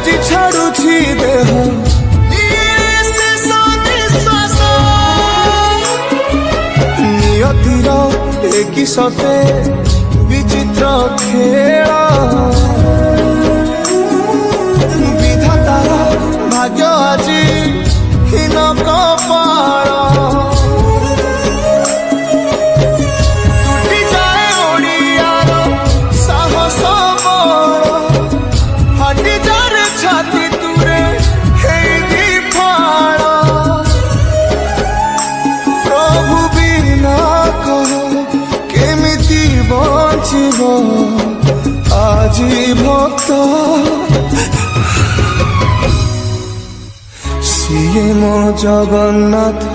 ଆଜି ଛାଡୁଛି ଦେହ ନିୟତିର ଏକି ସତେ ବିଚିତ୍ର ଖେଳ ବିଧାତାର ଭାଗ୍ୟ ଆଜି ହୀନ କପାଳ ତୁଟି ଯାଏ ଓଡ଼ିଆର ସାହସ ବଳ ଫାଟି ଯାରେ ଛାତି ତୁରେ ହେଇକି ଫାଳ ପ୍ରଭୁ ବିନା କହ କେମିତି ବଞ୍ଚିବ ଆଜି ଭକ୍ତ ସିଏ ମୋ ଜଗନ୍ନାଥ।